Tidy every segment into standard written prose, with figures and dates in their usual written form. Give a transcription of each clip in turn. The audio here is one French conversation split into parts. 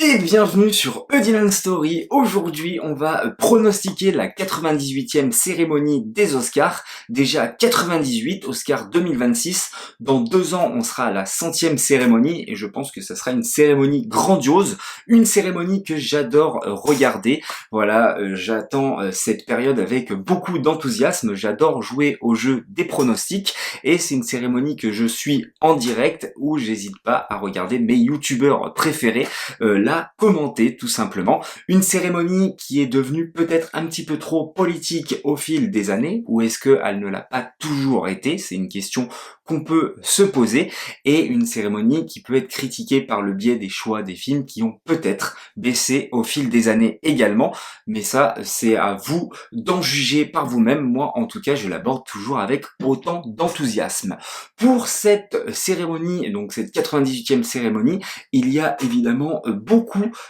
Et bienvenue sur Eudylan Story. Aujourd'hui, on va pronostiquer la 98e cérémonie des Oscars. Déjà 98, Oscars 2026. Dans 2 ans, on sera à la 100e cérémonie et je pense que ça sera une cérémonie grandiose. Une cérémonie que j'adore regarder. Voilà, j'attends cette période avec beaucoup d'enthousiasme. J'adore jouer au jeu des pronostics et c'est une cérémonie que je suis en direct où j'hésite pas à regarder mes youtubeurs préférés la commenter tout simplement. Une cérémonie qui est devenue peut-être un petit peu trop politique au fil des années, ou est-ce qu'elle ne l'a pas toujours été? C'est une question qu'on peut se poser, et une cérémonie qui peut être critiquée par le biais des choix des films qui ont peut-être baissé au fil des années également, mais ça c'est à vous d'en juger par vous-même. Moi en tout cas je l'aborde toujours avec autant d'enthousiasme. Pour cette cérémonie, donc cette 98e cérémonie, il y a évidemment beaucoup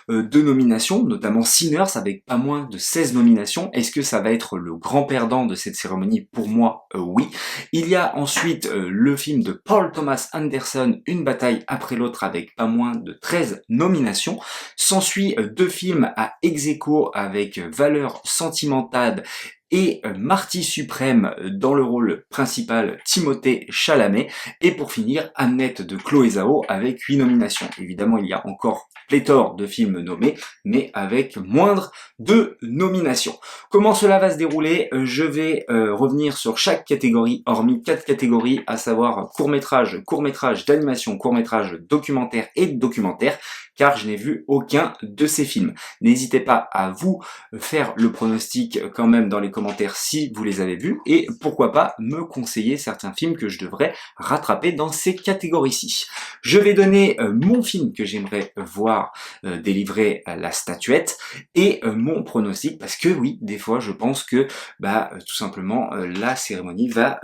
de nominations, notamment Sinners avec pas moins de 16 nominations. Est-ce que ça va être le grand perdant de cette cérémonie? Pour moi, oui. Il y a ensuite le film de Paul Thomas Anderson, Une bataille après l'autre, avec pas moins de 13 nominations. S'ensuit 2 films à ex-aequo avec Valeurs sentimentales et Marty suprême dans le rôle principal, Timothée Chalamet, et pour finir Annette de Chloé Zhao avec 8 nominations. Évidemment il y a encore pléthore de films nommés, mais avec moindre de nominations. Comment cela va se dérouler? Je vais revenir sur chaque catégorie, hormis 4 catégories, à savoir court-métrage, court-métrage d'animation, court-métrage documentaire et documentaire, car je n'ai vu aucun de ces films. N'hésitez pas à vous faire le pronostic quand même dans les commentaires si vous les avez vus, et pourquoi pas me conseiller certains films que je devrais rattraper dans ces catégories-ci. Je vais donner mon film que j'aimerais voir délivrer la statuette et mon pronostic, parce que oui, des fois je pense que tout simplement la cérémonie va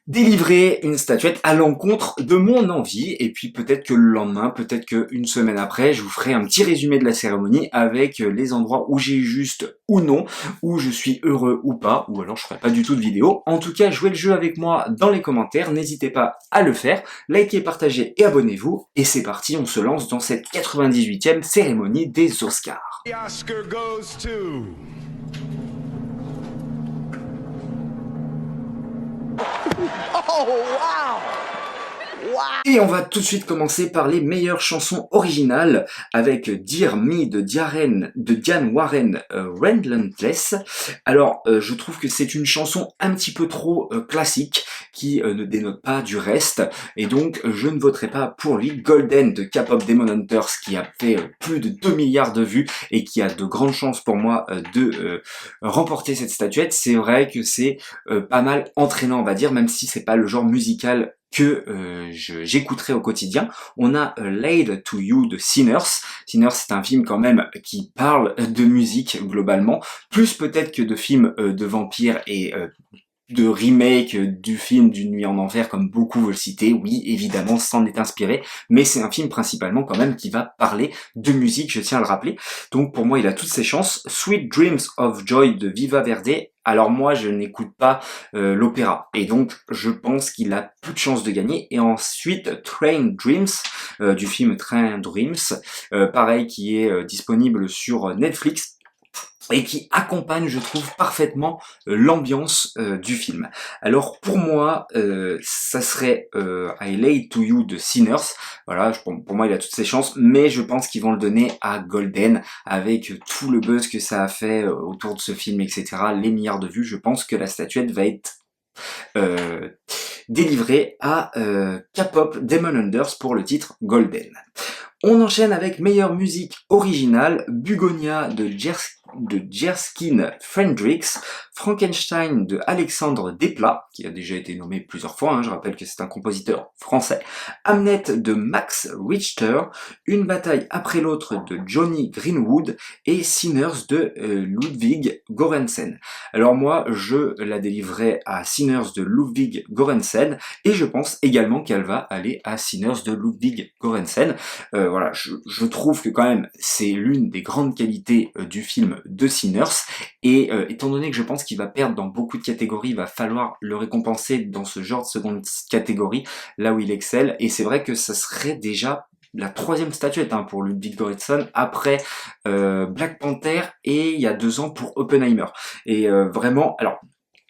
délivrer une statuette à l'encontre de mon envie, et puis peut-être que le lendemain, peut-être qu'une semaine après, je vous ferai un petit résumé de la cérémonie avec les endroits où j'ai eu juste ou non, où je suis heureux ou pas, ou alors je ferai pas du tout de vidéo. En tout cas, jouez le jeu avec moi dans les commentaires, n'hésitez pas à le faire, likez, partagez et abonnez-vous, et c'est parti, on se lance dans cette 98e cérémonie des Oscars. The Oscar goes to... Oh, wow! Et on va tout de suite commencer par les meilleures chansons originales avec Dear Me de Diane Warren Relentless. Alors je trouve que c'est une chanson un petit peu trop classique qui ne dénote pas du reste, et donc je ne voterai pas pour lui. Golden de K-pop Demon Hunters, qui a fait plus de 2 milliards de vues et qui a de grandes chances pour moi de remporter cette statuette. C'est vrai que c'est pas mal entraînant, on va dire, même si c'est pas le genre musical que j'écouterai au quotidien. On a Laid to You de Sinners. Sinners, c'est un film quand même qui parle de musique globalement, plus peut-être que de films de vampires et de remake du film d'Une nuit en enfer, comme beaucoup veulent citer. Oui, évidemment, s'en est inspiré, mais c'est un film principalement quand même qui va parler de musique, je tiens à le rappeler. Donc pour moi, il a toutes ses chances. Sweet Dreams of Joy de Viva Verde. Alors moi, je n'écoute pas l'opéra, et donc je pense qu'il a peu de chances de gagner. Et ensuite, Train Dreams, du film Train Dreams, pareil, qui est disponible sur Netflix, et qui accompagne, je trouve, parfaitement l'ambiance du film. Alors pour moi, ça serait I Lay to You de Sinners. Voilà, pour moi il a toutes ses chances, mais je pense qu'ils vont le donner à Golden, avec tout le buzz que ça a fait autour de ce film, etc., les milliards de vues. Je pense que la statuette va être délivrée à K-pop Demon Hunters pour le titre Golden. On enchaîne avec meilleure musique originale, Bugonia de Jerskin Frendrix, Frankenstein de Alexandre Desplat, qui a déjà été nommé plusieurs fois, je rappelle que c'est un compositeur français, Hamnet de Max Richter, Une bataille après l'autre de Johnny Greenwood, et Sinners de Ludwig Göransson. Alors moi, je la délivrerai à Sinners de Ludwig Göransson, et je pense également qu'elle va aller à Sinners de Ludwig Göransson. Voilà, je trouve que quand même c'est l'une des grandes qualités du film de Sinners, et étant donné que je pense qu'il va perdre dans beaucoup de catégories, il va falloir le récompenser dans ce genre de seconde catégorie, là où il excelle, et c'est vrai que ça serait déjà la 3e statuette pour Ludwig Göransson après Black Panther et il y a 2 ans pour Oppenheimer. Et vraiment, alors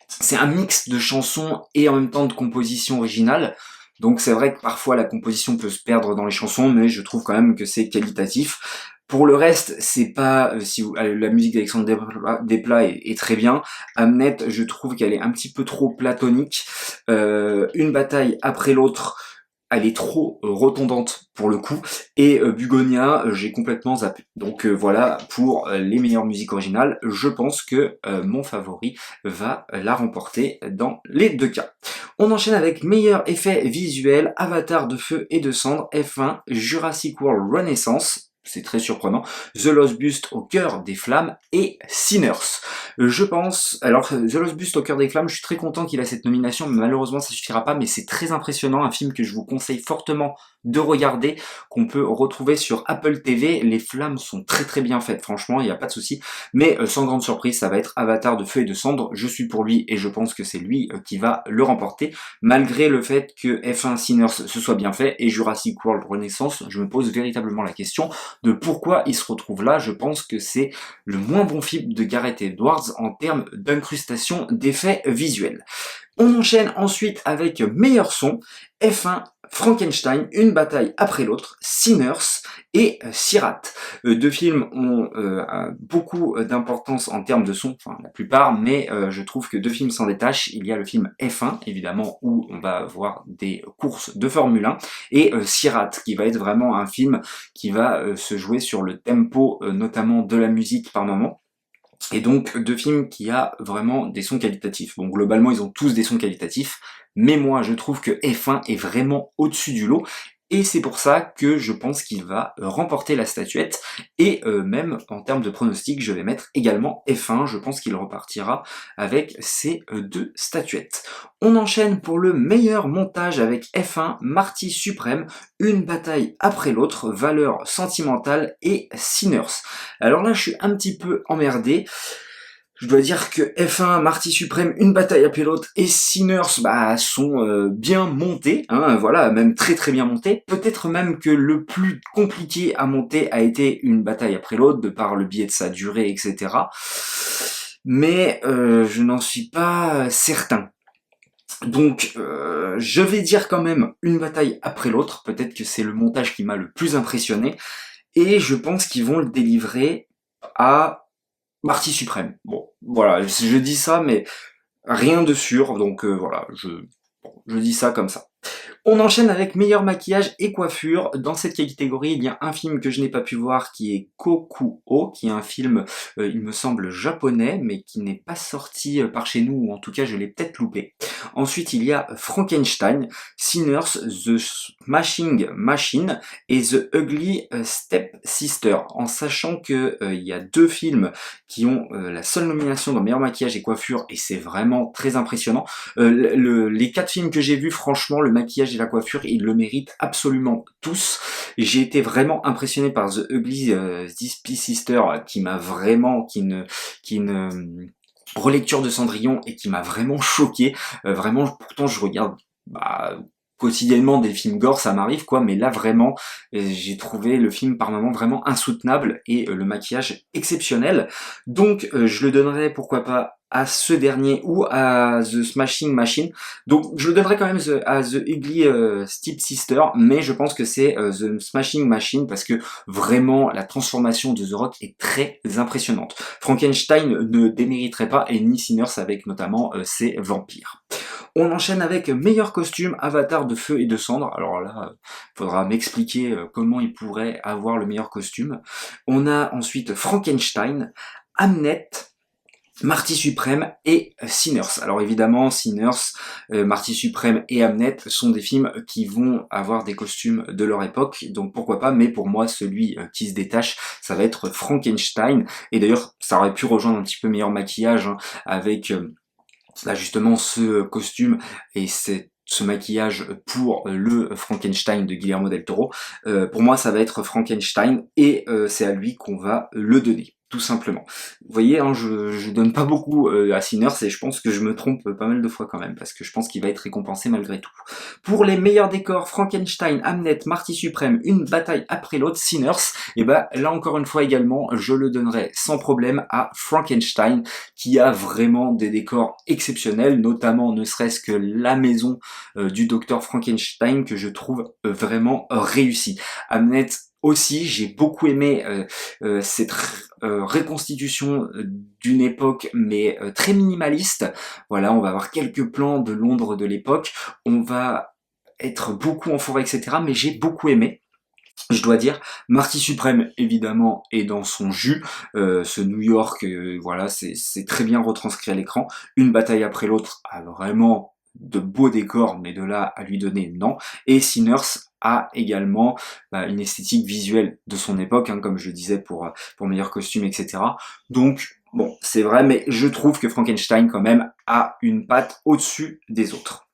c'est un mix de chansons et en même temps de composition originale. Donc c'est vrai que parfois la composition peut se perdre dans les chansons, mais je trouve quand même que c'est qualitatif. Pour le reste, c'est pas la musique d'Alexandre Desplat est très bien. Hamnet, je trouve qu'elle est un petit peu trop platonique. Une bataille après l'autre, elle est trop redondante pour le coup. Et Bugonia, j'ai complètement zappé. Donc voilà, pour les meilleures musiques originales, je pense que mon favori va la remporter dans les 2 cas. On enchaîne avec meilleur effet visuel, Avatar de feu et de cendre, F1, Jurassic World Renaissance, c'est très surprenant, The Lost Bust au cœur des flammes et Sinners. Je pense, alors The Lost Bust au cœur des flammes, je suis très content qu'il a cette nomination, mais malheureusement ça suffira pas, mais c'est très impressionnant, un film que je vous conseille fortement de regarder, qu'on peut retrouver sur Apple TV. Les flammes sont très très bien faites, franchement, il n'y a pas de souci. Mais sans grande surprise, ça va être Avatar de feu et de cendre. Je suis pour lui et je pense que c'est lui qui va le remporter, malgré le fait que F1 Sinners se soit bien fait et Jurassic World Renaissance, je me pose véritablement la question de pourquoi il se retrouve là. Je pense que c'est le moins bon film de Gareth Edwards en termes d'incrustation d'effets visuels. On enchaîne ensuite avec meilleur son, F1, Frankenstein, une bataille après l'autre, Sinners et Sirat. 2 films ont beaucoup d'importance en termes de son, enfin la plupart, mais je trouve que 2 films s'en détachent. Il y a le film F1, évidemment, où on va voir des courses de Formule 1, et Sirat, qui va être vraiment un film qui va se jouer sur le tempo, notamment de la musique par moment. Et donc 2 films qui a vraiment des sons qualitatifs. Bon, globalement, ils ont tous des sons qualitatifs, mais moi, je trouve que F1 est vraiment au-dessus du lot, et c'est pour ça que je pense qu'il va remporter la statuette, et même en termes de pronostic, je vais mettre également F1, je pense qu'il repartira avec ces 2 statuettes. On enchaîne pour le meilleur montage avec F1, Marty Suprême, une bataille après l'autre, valeur sentimentale et Sinners. Alors là, je suis un petit peu emmerdé. Je dois dire que F1, Marty Suprême, une bataille après l'autre et Sinners sont bien montés, voilà, même très très bien montés. Peut-être même que le plus compliqué à monter a été une bataille après l'autre, de par le biais de sa durée, etc. Mais je n'en suis pas certain. Donc, je vais dire quand même une bataille après l'autre. Peut-être que c'est le montage qui m'a le plus impressionné. Et je pense qu'ils vont le délivrer à Marty Suprême. Bon, voilà, je dis ça, mais rien de sûr, donc voilà, je dis ça comme ça. On enchaîne avec meilleur maquillage et coiffure. Dans cette catégorie, il y a un film que je n'ai pas pu voir qui est Kokuo, qui est un film, il me semble, japonais, mais qui n'est pas sorti par chez nous, ou en tout cas je l'ai peut-être loupé. Ensuite, il y a Frankenstein, Sinners, The Smashing Machine et The Ugly Stepsister, en sachant que il y a 2 films qui ont la seule nomination dans meilleur maquillage et coiffure, et c'est vraiment très impressionnant. Les 4 films que j'ai vus, franchement, le maquillage et la coiffure, ils le méritent absolument tous. J'ai été vraiment impressionné par The Ugly Stepsister, qui relecture de Cendrillon, et qui m'a vraiment choqué. Vraiment, pourtant je regarde quotidiennement des films gore, ça m'arrive quoi, mais là vraiment, j'ai trouvé le film par moments vraiment insoutenable, et le maquillage exceptionnel. Donc je le donnerais pourquoi pas à ce dernier ou à The Smashing Machine. Donc je le donnerai quand même à The Ugly Stepsister, mais je pense que c'est The Smashing Machine, parce que vraiment la transformation de The Rock est très impressionnante. Frankenstein ne démériterait pas, et ni Sinners avec notamment ses vampires. On enchaîne avec meilleur costume, Avatar de feu et de cendre. Alors là, faudra m'expliquer comment il pourrait avoir le meilleur costume. On a ensuite Frankenstein, Hamnet, Marty Suprême et Sinners. Alors évidemment, Sinners, Marty Suprême et Hamnet sont des films qui vont avoir des costumes de leur époque, donc pourquoi pas, mais pour moi, celui qui se détache, ça va être Frankenstein. Et d'ailleurs, ça aurait pu rejoindre un petit peu meilleur maquillage, avec justement ce costume et ce maquillage pour le Frankenstein de Guillermo del Toro. Pour moi, ça va être Frankenstein, et c'est à lui qu'on va le donner. tout simplement. Vous voyez, hein, je donne pas beaucoup à Sinners et je pense que je me trompe pas mal de fois quand même, parce que je pense qu'il va être récompensé malgré tout. Pour les meilleurs décors, Frankenstein, Hamnet, Marty Suprême, une bataille après l'autre, Sinners, et ben là encore une fois également, je le donnerai sans problème à Frankenstein, qui a vraiment des décors exceptionnels, notamment ne serait-ce que la maison du docteur Frankenstein que je trouve vraiment réussie. Hamnet aussi, j'ai beaucoup aimé cette reconstitution d'une époque mais très minimaliste. Voilà, on va avoir quelques plans de Londres de l'époque, on va être beaucoup en forêt, etc. Mais j'ai beaucoup aimé. Je dois dire, Marty Suprême évidemment est dans son jus, ce New York, voilà, c'est très bien retranscrit à l'écran. Une bataille après l'autre a vraiment de beaux décors, mais de là à lui donner non. Et Sinners a également une esthétique visuelle de son époque, hein, comme je le disais pour meilleurs costumes, etc. Donc bon, c'est vrai, mais je trouve que Frankenstein quand même a une patte au-dessus des autres.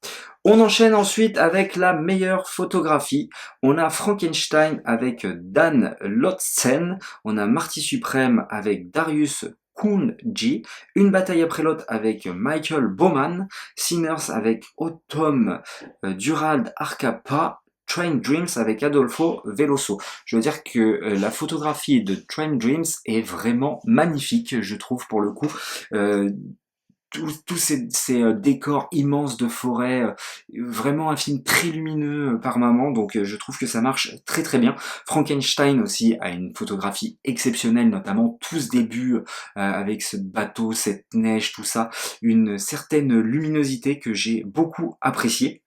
On enchaîne ensuite avec la meilleure photographie. On a Frankenstein avec Dan Lotzen, on a Marty Suprême avec Darius Khondji, Une bataille après l'autre avec Michael Bauman, Sinners avec Autumn Durald Arcapa, Train Dreams avec Adolfo Veloso. Je veux dire que la photographie de Train Dreams est vraiment magnifique, je trouve pour le coup. Tous ces décors immenses de forêt, vraiment un film très lumineux par moments, donc je trouve que ça marche très très bien. Frankenstein aussi a une photographie exceptionnelle, notamment tout ce début avec ce bateau, cette neige, tout ça, une certaine luminosité que j'ai beaucoup appréciée.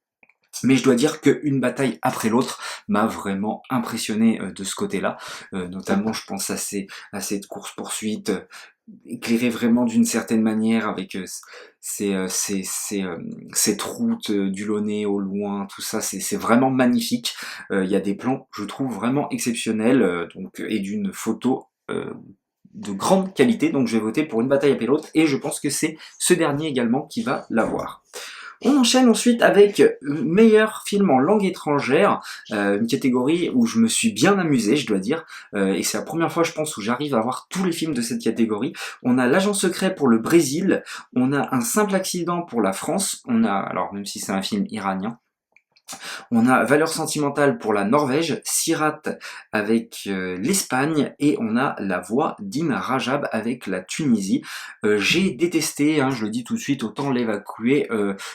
Mais je dois dire qu'une bataille après l'autre m'a vraiment impressionné de ce côté-là. Notamment, je pense à cette course-poursuite éclairée vraiment d'une certaine manière avec cette route du Launay au loin, tout ça, c'est vraiment magnifique. Il y a des plans, je trouve, vraiment exceptionnels et d'une photo de grande qualité. Donc je vais voter pour Une bataille après l'autre et je pense que c'est ce dernier également qui va l'avoir. On enchaîne ensuite avec meilleur film en langue étrangère, une catégorie où je me suis bien amusé, je dois dire, et c'est la première fois, je pense, où j'arrive à voir tous les films de cette catégorie. On a L'Agent secret pour le Brésil, on a Un simple accident pour la France, on a, alors même si c'est un film iranien, on a Valeurs sentimentales pour la Norvège, Sirat avec l'Espagne et on a La voix d'In Rajab avec la Tunisie. J'ai détesté, hein, je le dis tout de suite, autant l'évacuer,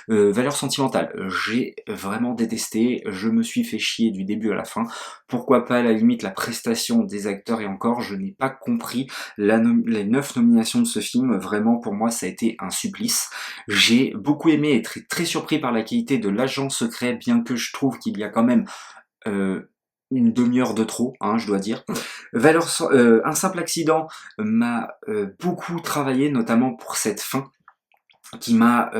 Valeurs sentimentales. J'ai vraiment détesté, je me suis fait chier du début à la fin. Pourquoi pas à la limite la prestation des acteurs et encore, je n'ai pas compris les 9 nominations de ce film. Vraiment pour moi ça a été un supplice. J'ai beaucoup aimé et très, très surpris par la qualité de L'Agent secret, bien que je trouve qu'il y a quand même une demi-heure de trop, hein, je dois dire. Un simple accident m'a beaucoup travaillé, notamment pour cette fin, qui m'a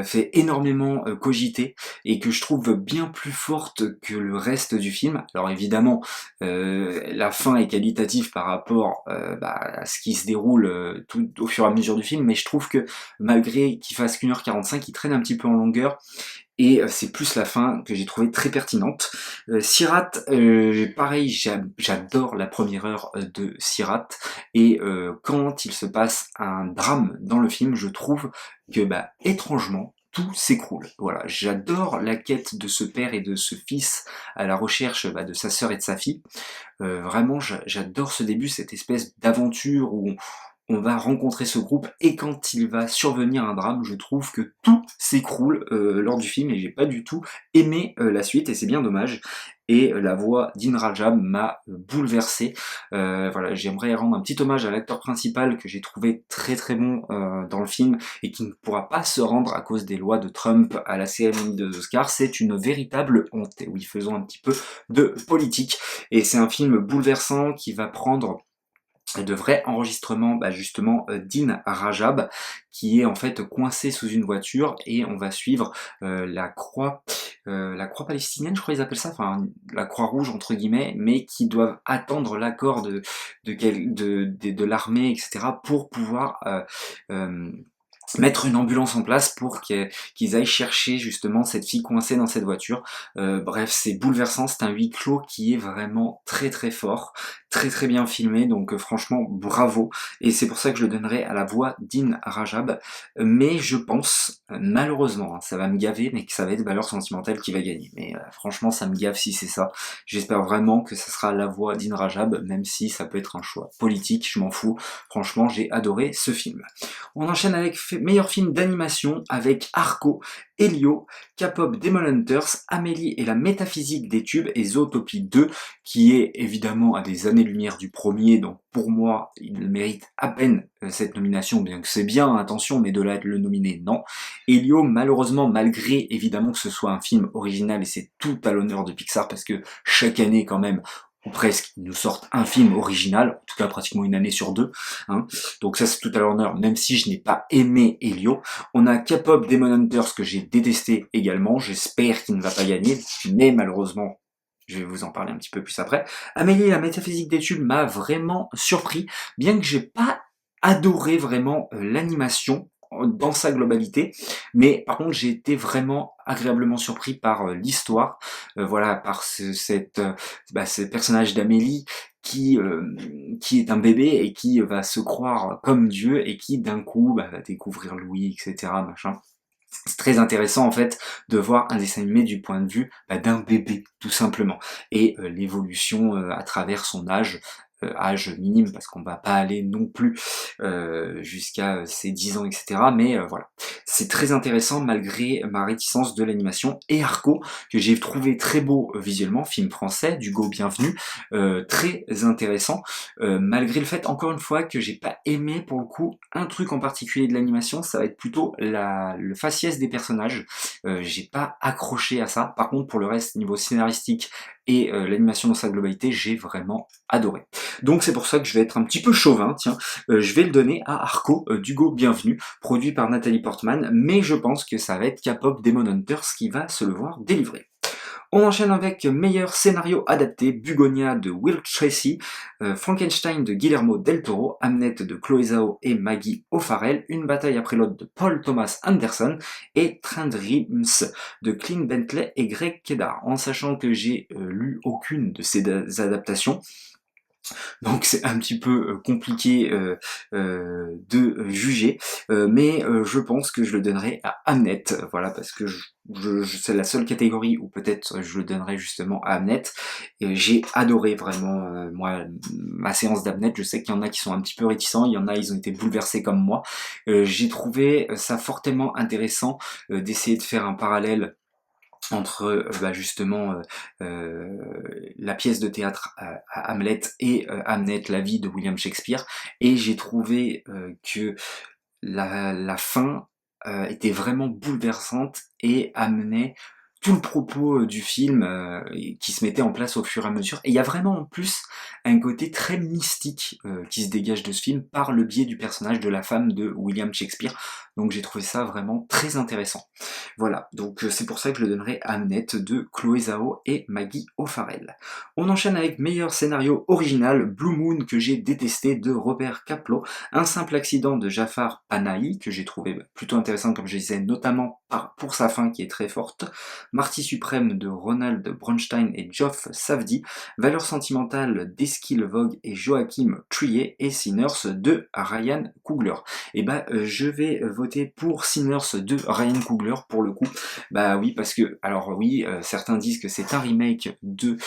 fait énormément cogiter et que je trouve bien plus forte que le reste du film. Alors évidemment, la fin est qualitative par rapport à ce qui se déroule tout au fur et à mesure du film, mais je trouve que malgré qu'il fasse qu'1h45, il traîne un petit peu en longueur. Et c'est plus la fin que j'ai trouvé très pertinente. Sirat, pareil, j'adore la première heure de Sirat. Et quand il se passe un drame dans le film, je trouve que étrangement, tout s'écroule. Voilà, j'adore la quête de ce père et de ce fils à la recherche de sa sœur et de sa fille. Vraiment, j'adore ce début, cette espèce d'aventure où on va rencontrer ce groupe et quand il va survenir un drame, je trouve que tout s'écroule lors du film et j'ai pas du tout aimé la suite et c'est bien dommage. Et la voix d'In Rajab m'a bouleversé. Voilà, j'aimerais rendre un petit hommage à l'acteur principal que j'ai trouvé très très bon dans le film et qui ne pourra pas se rendre à cause des lois de Trump à la cérémonie des Oscars. C'est une véritable honte. Et oui, faisons un petit peu de politique. Et c'est un film bouleversant qui va prendre de vrais enregistrements justement d'In Rajab qui est en fait coincé sous une voiture et on va suivre la croix palestinienne, je crois qu'ils appellent ça, enfin la croix rouge entre guillemets, mais qui doivent attendre l'accord de l'armée, etc. pour pouvoir mettre une ambulance en place pour qu'ils aillent chercher justement cette fille coincée dans cette voiture. Bref, c'est bouleversant, c'est un huis clos qui est vraiment très très fort, très très bien filmé, donc franchement bravo, et c'est pour ça que je le donnerai à la voix d'In Rajab, mais je pense, malheureusement, hein, ça va me gaver, mais que ça va être Valeurs Sentimentales qui va gagner, mais franchement ça me gave si c'est ça, j'espère vraiment que ça sera la voix d'In Rajab, même si ça peut être un choix politique, je m'en fous, franchement j'ai adoré ce film. On enchaîne avec meilleur film d'animation avec Arco, Elio, K-pop Demon Hunters, Amélie et la métaphysique des tubes et Zootopie 2, qui est évidemment à des années-lumière du premier, donc pour moi, il mérite à peine cette nomination, bien que c'est bien, attention, mais de là être le nominé, non. Elio, malheureusement, malgré évidemment que ce soit un film original, et c'est tout à l'honneur de Pixar, parce que chaque année quand même, ou presque, ils nous sortent un film original, en tout cas pratiquement une année sur deux, hein. Donc ça c'est tout à l'honneur, même si je n'ai pas aimé Elio. On a K-pop Demon Hunters que j'ai détesté également, j'espère qu'il ne va pas gagner, mais malheureusement, je vais vous en parler un petit peu plus après. Amélie, la métaphysique des tubes m'a vraiment surpris, bien que j'ai pas adoré vraiment l'animation dans sa globalité, mais par contre j'ai été vraiment agréablement surpris par l'histoire, voilà, par ce personnage d'Amélie qui est un bébé et qui va se croire comme Dieu et qui d'un coup va découvrir Louis, etc. machin. C'est très intéressant en fait de voir un dessin animé du point de vue d'un bébé tout simplement, et l'évolution à travers son âge minime, parce qu'on va pas aller non plus jusqu'à ses 10 ans, etc. Mais voilà, c'est très intéressant malgré ma réticence de l'animation. Et Arco, que j'ai trouvé très beau visuellement, film français, d'Hugo Bienvenu, très intéressant, malgré le fait, encore une fois, que j'ai pas aimé pour le coup un truc en particulier de l'animation, ça va être plutôt le faciès des personnages. J'ai pas accroché à ça. Par contre, pour le reste, niveau scénaristique et l'animation dans sa globalité, j'ai vraiment adoré. Donc c'est pour ça que je vais être un petit peu chauvin, tiens, je vais le donner à Arco d'Hugo Bienvenu, produit par Nathalie Portman, mais je pense que ça va être K-pop Demon Hunters qui va se le voir délivrer. On enchaîne avec meilleur scénario adapté, Bugonia de Will Tracy, Frankenstein de Guillermo del Toro, Hamnet de Chloé Zhao et Maggie O'Farrell, Une bataille après l'autre de Paul Thomas Anderson et Train Dreams de Clint Bentley et Greg Kedar, en sachant que j'ai lu aucune de ces adaptations. Donc c'est un petit peu compliqué de juger, mais je pense que je le donnerai à Hamnet, voilà, parce que c'est la seule catégorie où peut-être je le donnerai justement à Hamnet. J'ai adoré vraiment, moi, ma séance d'Hamnet. Je sais qu'il y en a qui sont un petit peu réticents, il y en a, ils ont été bouleversés comme moi. J'ai trouvé ça fortement intéressant d'essayer de faire un parallèle entre justement la pièce de théâtre à Hamlet et Hamnet, la vie de William Shakespeare, et j'ai trouvé que la fin était vraiment bouleversante et amenait tout le propos du film qui se mettait en place au fur et à mesure. Et il y a vraiment en plus un côté très mystique qui se dégage de ce film par le biais du personnage de la femme de William Shakespeare. Donc j'ai trouvé ça vraiment très intéressant. Voilà, donc c'est pour ça que je le donnerai à Hamnet de Chloé Zhao et Maggie O'Farrell. On enchaîne avec meilleur scénario original, Blue Moon que j'ai détesté de Robert Kapleau, Un simple accident de Jafar Panahi que j'ai trouvé plutôt intéressant comme je disais, notamment pour sa fin qui est très forte, Marty Suprême de Ronald Bronstein et Geoff Savdi, Valeurs sentimentales d'Eskil Vogue et Joachim Trier et Sinners de Ryan Coogler. Et je vais voter pour Sinners de Ryan Coogler pour le coup. Bah oui, parce que, alors oui, certains disent que c'est un remake de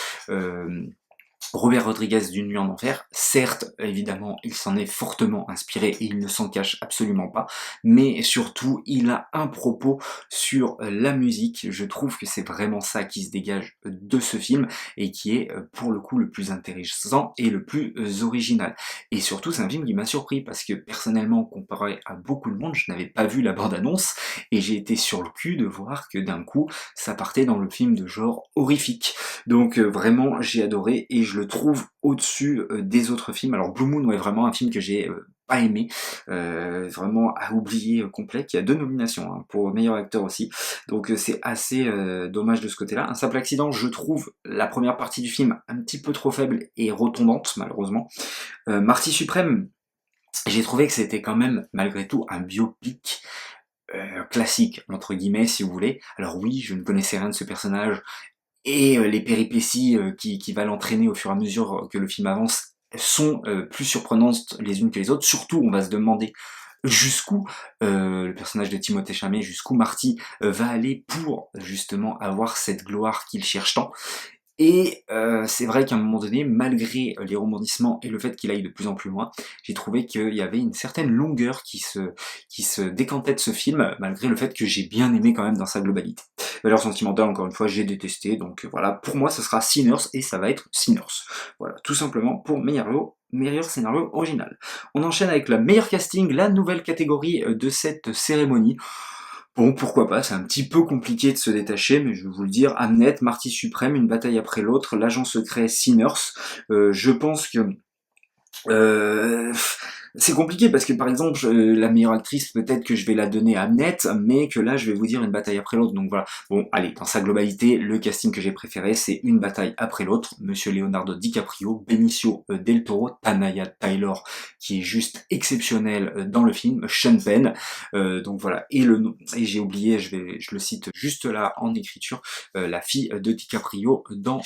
Robert Rodriguez d'Une nuit en enfer. Certes, évidemment, il s'en est fortement inspiré et il ne s'en cache absolument pas, mais surtout, il a un propos sur la musique. Je trouve que c'est vraiment ça qui se dégage de ce film et qui est pour le coup le plus intéressant et le plus original. Et surtout, c'est un film qui m'a surpris parce que personnellement, comparé à beaucoup de monde, je n'avais pas vu la bande-annonce et j'ai été sur le cul de voir que d'un coup, ça partait dans le film de genre horrifique. Donc vraiment, j'ai adoré et je le trouve au-dessus des autres films. Alors Blue Moon, ouais, vraiment un film que j'ai pas aimé, vraiment à oublier complet, qui a 2 nominations hein, pour meilleur acteur aussi, donc c'est assez dommage de ce côté-là. Un simple accident, je trouve la première partie du film un petit peu trop faible et redondante malheureusement. Marty Suprême, j'ai trouvé que c'était quand même malgré tout un biopic classique, entre guillemets, si vous voulez. Alors oui, je ne connaissais rien de ce personnage, et les péripéties qui va l'entraîner au fur et à mesure que le film avance sont plus surprenantes les unes que les autres. Surtout, on va se demander jusqu'où le personnage de Timothée Chalamet, jusqu'où Marty va aller pour justement avoir cette gloire qu'il cherche tant. Et c'est vrai qu'à un moment donné, malgré les rebondissements et le fait qu'il aille de plus en plus loin, j'ai trouvé qu'il y avait une certaine longueur qui se décantait de ce film, malgré le fait que j'ai bien aimé quand même dans sa globalité. Valeur sentimentale, encore une fois, j'ai détesté, donc voilà, pour moi, ce sera Sinners, et ça va être Sinners. Voilà, tout simplement pour meilleur scénario original. On enchaîne avec le meilleur casting, la nouvelle catégorie de cette cérémonie. Bon, pourquoi pas, c'est un petit peu compliqué de se détacher, mais je vais vous le dire, Hamnet, Marty Suprême, une bataille après l'autre, l'agent secret Sinners, je pense que euh, c'est compliqué parce que par exemple la meilleure actrice peut-être que je vais la donner à Hamnet, mais que là je vais vous dire une bataille après l'autre, donc voilà. Bon allez, dans sa globalité, le casting que j'ai préféré c'est une bataille après l'autre, Monsieur Leonardo DiCaprio, Benicio del Toro, Tanaya Taylor qui est juste exceptionnel dans le film, Sean Penn, donc voilà, et j'ai oublié, je le cite juste là en écriture, la fille de DiCaprio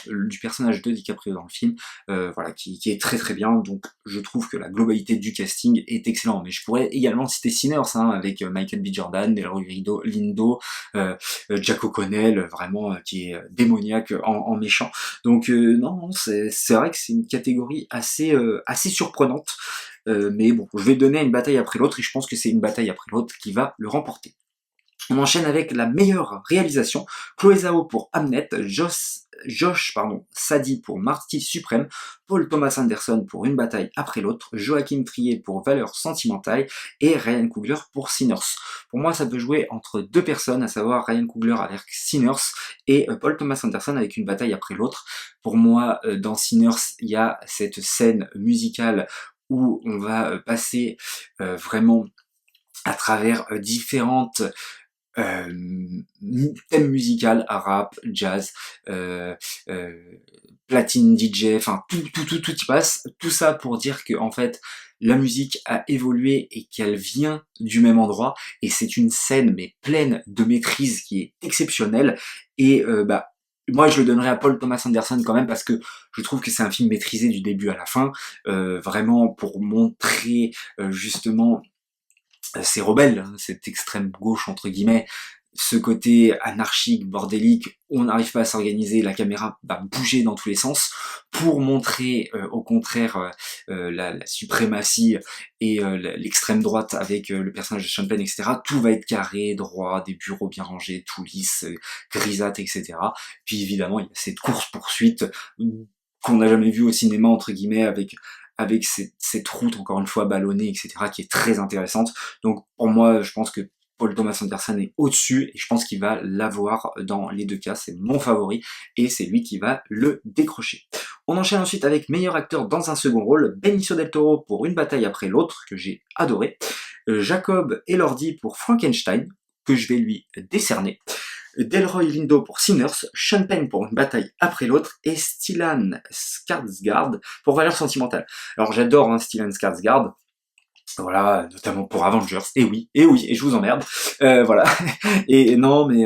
du personnage de DiCaprio dans le film, voilà, qui est très très bien, donc je trouve que la globalité du casting est excellente, mais je pourrais également citer Sinners, hein, avec Michael B. Jordan, Delroy Lindo, Jack O'Connell, vraiment, qui est démoniaque en méchant, donc non, c'est vrai que c'est une catégorie assez surprenante, mais bon, je vais donner une bataille après l'autre, et je pense que c'est une bataille après l'autre qui va le remporter. On enchaîne avec la meilleure réalisation, Chloé Zhao pour Hamnet, Josh Sadi pour Marty Suprême, Paul Thomas Anderson pour Une bataille après l'autre, Joachim Trier pour Valeurs sentimentales et Ryan Coogler pour Sinners. Pour moi, ça peut jouer entre deux personnes, à savoir Ryan Coogler avec Sinners et Paul Thomas Anderson avec Une bataille après l'autre. Pour moi, dans Sinners, il y a cette scène musicale où on va passer vraiment à travers différentes thème musical, rap, jazz, platine DJ, enfin tout y passe. Tout ça pour dire que en fait la musique a évolué et qu'elle vient du même endroit, et c'est une scène mais pleine de maîtrise qui est exceptionnelle, et moi je le donnerais à Paul Thomas Anderson quand même, parce que je trouve que c'est un film maîtrisé du début à la fin, vraiment pour montrer justement c'est rebelle, hein, cette extrême gauche entre guillemets, ce côté anarchique, bordélique, où on n'arrive pas à s'organiser, la caméra va bouger dans tous les sens, pour montrer au contraire la suprématie et l'extrême droite avec le personnage de Sean Penn, etc. Tout va être carré, droit, des bureaux bien rangés, tout lisse, grisâtre, etc. Puis évidemment, il y a cette course-poursuite qu'on n'a jamais vue au cinéma, entre guillemets, avec cette route, encore une fois, ballonnée, etc., qui est très intéressante. Donc, pour moi, je pense que Paul Thomas Anderson est au-dessus, et je pense qu'il va l'avoir dans les deux cas. C'est mon favori, et c'est lui qui va le décrocher. On enchaîne ensuite avec meilleur acteur dans un second rôle, Benicio del Toro pour Une bataille après l'autre, que j'ai adoré, Jacob Elordi pour Frankenstein, que je vais lui décerner, Delroy Lindo pour Sinners, Sean Penn pour Une bataille après l'autre, et Stellan Skarsgård pour Valeurs sentimentales. Alors j'adore Stellan Skarsgård, voilà, notamment pour Avengers, et je vous emmerde, voilà, et non, mais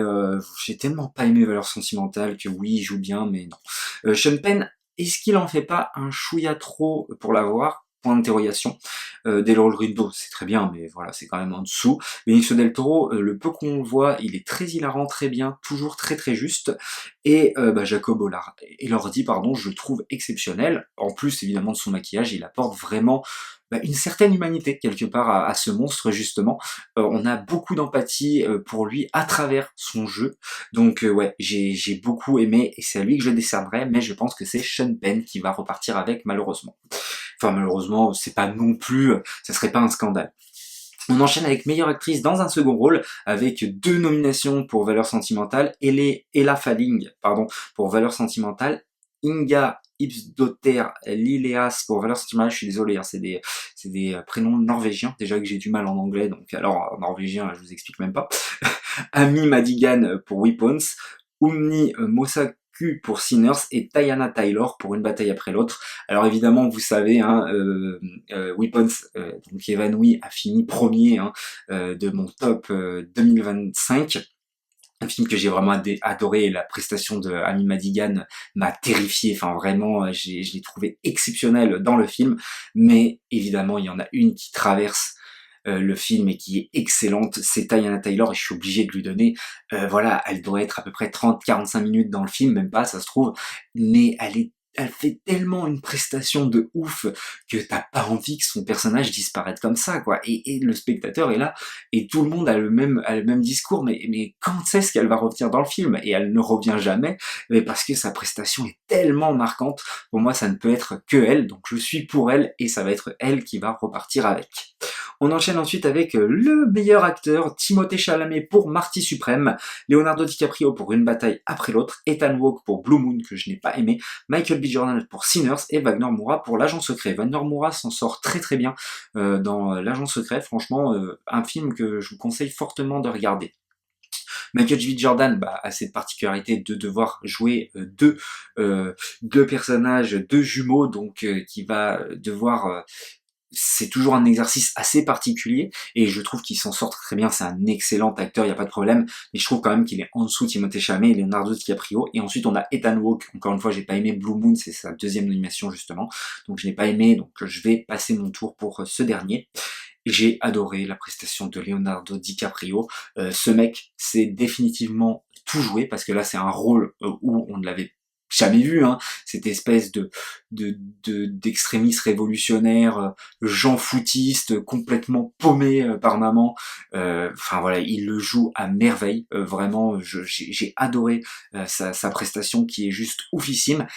j'ai tellement pas aimé Valeurs sentimentales que oui, il joue bien, mais non. Sean Penn, est-ce qu'il en fait pas un chouïa trop pour l'avoir? Point d'interrogation. Delroy Lindo, c'est très bien, mais voilà, c'est quand même en dessous. Benicio del Toro, le peu qu'on voit, il est très hilarant, très bien, toujours très très juste. Et Jacob Elordi, pardon, je le trouve exceptionnel. En plus, évidemment, de son maquillage, il apporte vraiment une certaine humanité quelque part à ce monstre, justement. On a beaucoup d'empathie pour lui à travers son jeu. Donc ouais, j'ai beaucoup aimé, et c'est à lui que je décernerai, mais je pense que c'est Sean Penn qui va repartir avec, malheureusement. Enfin malheureusement, c'est pas non plus, ça serait pas un scandale. On enchaîne avec meilleure actrice dans un second rôle, avec 2 nominations pour Valeurs sentimentales, Ella Fanning, pour Valeurs sentimentales, Inga Ipsdotter Lileas pour Valeurs sentimentales. Je suis désolé, hein, c'est des prénoms norvégiens, déjà que j'ai du mal en anglais, donc alors en norvégien, je vous explique même pas. Amy Madigan pour Weapons, Umni Mosaku pour Sinners, et Tayana Taylor pour Une bataille après l'autre. Alors évidemment, vous savez, hein, Weapons, donc évanoui, a fini premier de mon top 2025. Un film que j'ai vraiment adoré, et la prestation de Amy Madigan m'a terrifié. Enfin vraiment, je l'ai trouvé exceptionnel dans le film. Mais évidemment, il y en a une qui traverse le film et qui est excellente, c'est Teyana Taylor, et je suis obligé de lui donner, voilà, elle doit être à peu près 30-45 minutes dans le film, même pas, ça se trouve, mais elle fait tellement une prestation de ouf que t'as pas envie que son personnage disparaisse comme ça, quoi. Et le spectateur est là, et tout le monde a le même discours, mais quand est-ce qu'elle va revenir dans le film? Et elle ne revient jamais, mais parce que sa prestation est tellement marquante. Pour moi, ça ne peut être que elle, donc je suis pour elle, et ça va être elle qui va repartir avec. On enchaîne ensuite avec le meilleur acteur, Timothée Chalamet pour Marty Suprême, Leonardo DiCaprio pour Une bataille après l'autre, Ethan Hawke pour Blue Moon que je n'ai pas aimé, Michael B. Jordan pour Sinners et Wagner Moura pour L'Agent Secret. Wagner Moura s'en sort très très bien dans L'Agent Secret, franchement un film que je vous conseille fortement de regarder. Michael B. Jordan a cette particularité de devoir jouer deux personnages, deux jumeaux, donc qui va devoir c'est toujours un exercice assez particulier, et je trouve qu'il s'en sort très bien. C'est un excellent acteur, il n'y a pas de problème, mais je trouve quand même qu'il est en dessous de Timothée Chalamet et Leonardo DiCaprio. Et ensuite on a Ethan Hawke, encore une fois j'ai pas aimé Blue Moon, c'est sa deuxième nomination justement, donc je n'ai pas aimé, donc je vais passer mon tour pour ce dernier. J'ai adoré la prestation de Leonardo DiCaprio, ce mec c'est définitivement tout joué, parce que là c'est un rôle où on ne l'avait jamais vu, hein, cette espèce d'extrémiste révolutionnaire, Jean foutiste, complètement paumé par maman. Enfin voilà, il le joue à merveille. Vraiment, j'ai adoré sa prestation qui est juste oufissime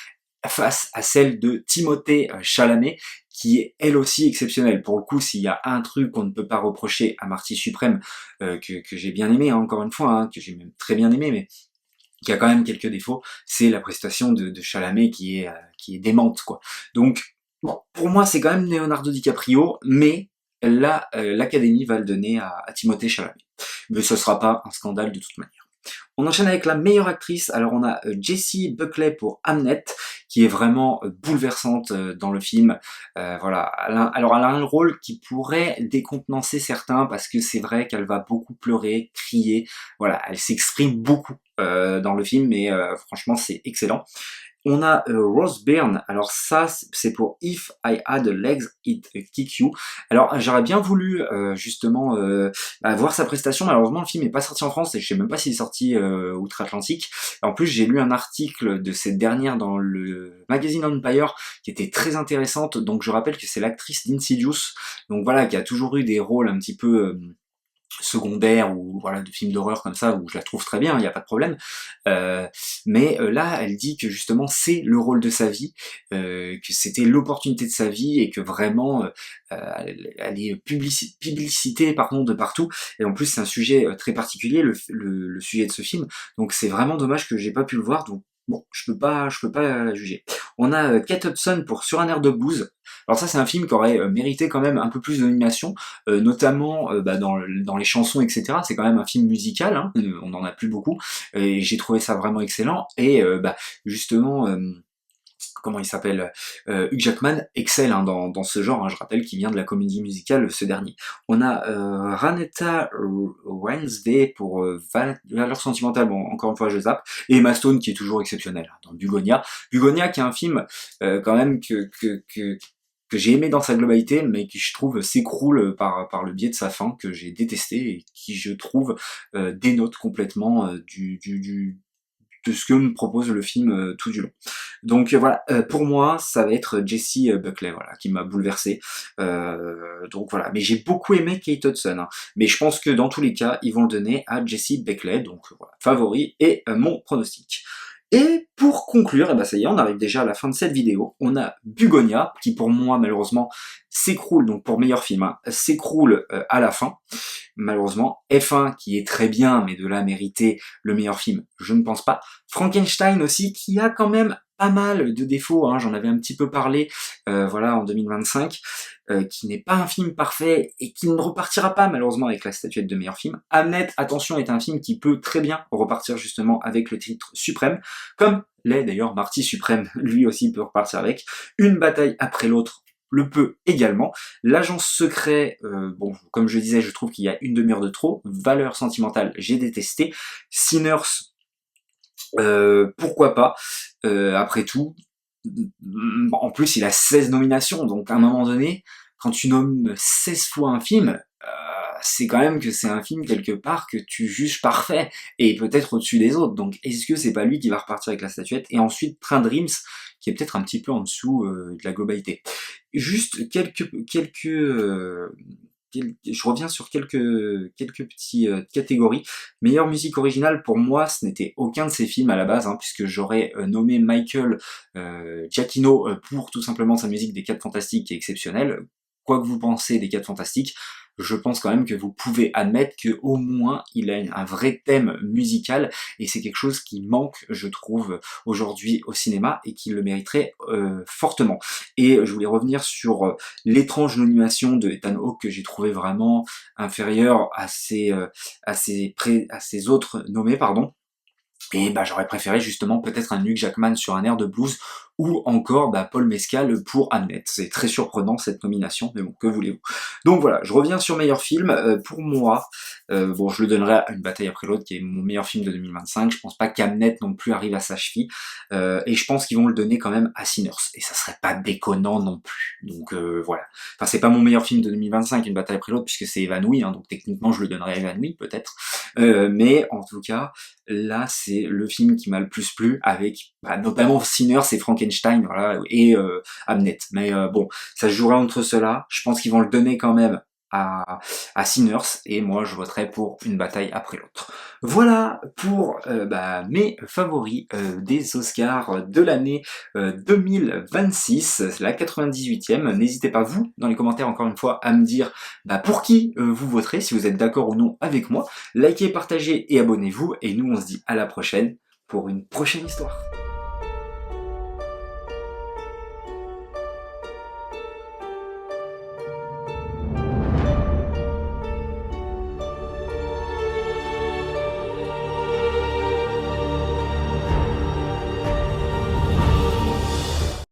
face à celle de Timothée Chalamet, qui est elle aussi exceptionnelle. Pour le coup, s'il y a un truc qu'on ne peut pas reprocher à Marty Suprême, que j'ai bien aimé, hein, encore une fois, hein, que j'ai même très bien aimé, mais qui a quand même quelques défauts, c'est la prestation de Chalamet qui est démente, quoi. Donc, bon, pour moi, c'est quand même Leonardo DiCaprio, mais là, l'Académie va le donner à Timothée Chalamet. Mais ce sera pas un scandale de toute manière. On enchaîne avec la meilleure actrice. Alors on a Jessie Buckley pour Hamnet, qui est vraiment bouleversante dans le film. Voilà. Alors elle a un rôle qui pourrait décontenancer certains, parce que c'est vrai qu'elle va beaucoup pleurer, crier. Voilà, elle s'exprime beaucoup dans le film, mais franchement c'est excellent. On a Rose Byrne, alors ça c'est pour If I Had Legs It Kick You. Alors j'aurais bien voulu justement voir sa prestation, malheureusement le film n'est pas sorti en France et je sais même pas s'il est sorti outre-Atlantique. En plus j'ai lu un article de cette dernière dans le magazine Empire qui était très intéressante, donc je rappelle que c'est l'actrice d'Insidious, donc voilà, qui a toujours eu des rôles un petit peu secondaire, ou voilà, de films d'horreur comme ça, où je la trouve très bien, il n'y a pas de problème, mais là elle dit que justement c'est le rôle de sa vie, que c'était l'opportunité de sa vie, et que vraiment elle est publicité pardon, de partout, et en plus c'est un sujet très particulier, le sujet de ce film, donc c'est vraiment dommage que j'ai pas pu le voir, donc bon, je peux pas juger. On a Kate Hudson pour Sur un air de blues. Alors ça c'est un film qui aurait mérité quand même un peu plus d'animation, notamment dans les chansons, etc. C'est quand même un film musical, hein, on n'en a plus beaucoup, et j'ai trouvé ça vraiment excellent, et justement... comment il s'appelle, Hugh Jackman excelle hein, dans ce genre, hein, je rappelle qu'il vient de la comédie musicale, ce dernier. On a Ranetta Wednesday pour Valeurs sentimentales, bon encore une fois je zappe, et Emma Stone qui est toujours exceptionnelle hein, dans Bugonia. Bugonia qui est un film quand même que j'ai aimé dans sa globalité, mais qui je trouve s'écroule par le biais de sa fin, que j'ai détesté, et qui je trouve dénote complètement de ce que me propose le film tout du long. Donc voilà, pour moi, ça va être Jessie Buckley, voilà, qui m'a bouleversé. Donc voilà, mais j'ai beaucoup aimé Kate Hudson, hein. Mais je pense que dans tous les cas, ils vont le donner à Jessie Buckley, donc voilà, favori et mon pronostic. Et pour conclure, ça y est, on arrive déjà à la fin de cette vidéo. On a Bugonia, qui pour moi, malheureusement, s'écroule, donc pour meilleur film, hein, s'écroule à la fin, malheureusement. F1, qui est très bien, mais de là mériter le meilleur film, je ne pense pas. Frankenstein aussi, qui a quand même pas mal de défauts, hein, j'en avais un petit peu parlé, voilà, en 2025, qui n'est pas un film parfait, et qui ne repartira pas malheureusement avec la statuette de meilleur film. Hamnet, attention, est un film qui peut très bien repartir justement avec le titre suprême, comme l'est d'ailleurs Marty Suprême, lui aussi peut repartir avec. Une bataille après l'autre, le peut également. L'agent secret, bon, comme je disais, je trouve qu'il y a une demi-heure de trop. Valeur sentimentale, j'ai détesté. Sinners, pourquoi pas, après tout. En plus, il a 16 nominations, donc à un moment donné, quand tu nommes 16 fois un film, c'est quand même que c'est un film quelque part que tu juges parfait, et peut-être au-dessus des autres, donc est-ce que c'est pas lui qui va repartir avec la statuette? Et ensuite, Train Dreams, qui est peut-être un petit peu en dessous de la globalité. Juste je reviens sur quelques petits catégories. Meilleure musique originale, pour moi, ce n'était aucun de ces films à la base, puisque j'aurais nommé Michael Giacchino pour tout simplement sa musique des 4 Fantastiques qui est exceptionnelle. Quoi que vous pensez des 4 Fantastiques, je pense quand même que vous pouvez admettre que au moins il a un vrai thème musical, et c'est quelque chose qui manque, je trouve, aujourd'hui au cinéma, et qui le mériterait fortement. Et je voulais revenir sur l'étrange nomination de Ethan Hawke, que j'ai trouvé vraiment inférieure à ses autres nommés, pardon. Et bah j'aurais préféré justement peut-être un Hugh Jackman sur un air de blues, ou encore Paul Mescal pour Hamnet. C'est très surprenant cette nomination, mais bon, que voulez-vous. Donc voilà, je reviens sur meilleur film. Pour moi, bon, je le donnerai à Une bataille après l'autre, qui est mon meilleur film de 2025. Je pense pas qu'Hamnet non plus arrive à sa cheville, et je pense qu'ils vont le donner quand même à Sinners, et ça serait pas déconnant non plus. Donc voilà. Enfin, c'est pas mon meilleur film de 2025, Une bataille après l'autre, puisque c'est évanoui, donc techniquement je le donnerais à évanoui peut-être. Mais en tout cas, là c'est le film qui m'a le plus plu, avec notamment Sinners et Frankenstein, voilà, et Hamnet. Mais bon, ça se jouera entre ceux-là. Je pense qu'ils vont le donner quand même à Sinners, et moi je voterai pour Une bataille après l'autre. Voilà pour mes favoris des Oscars de l'année 2026, la 98e. N'hésitez pas, vous, dans les commentaires, encore une fois, à me dire pour qui vous voterez, si vous êtes d'accord ou non avec moi. Likez, partagez et abonnez-vous, et nous on se dit à la prochaine pour une prochaine histoire.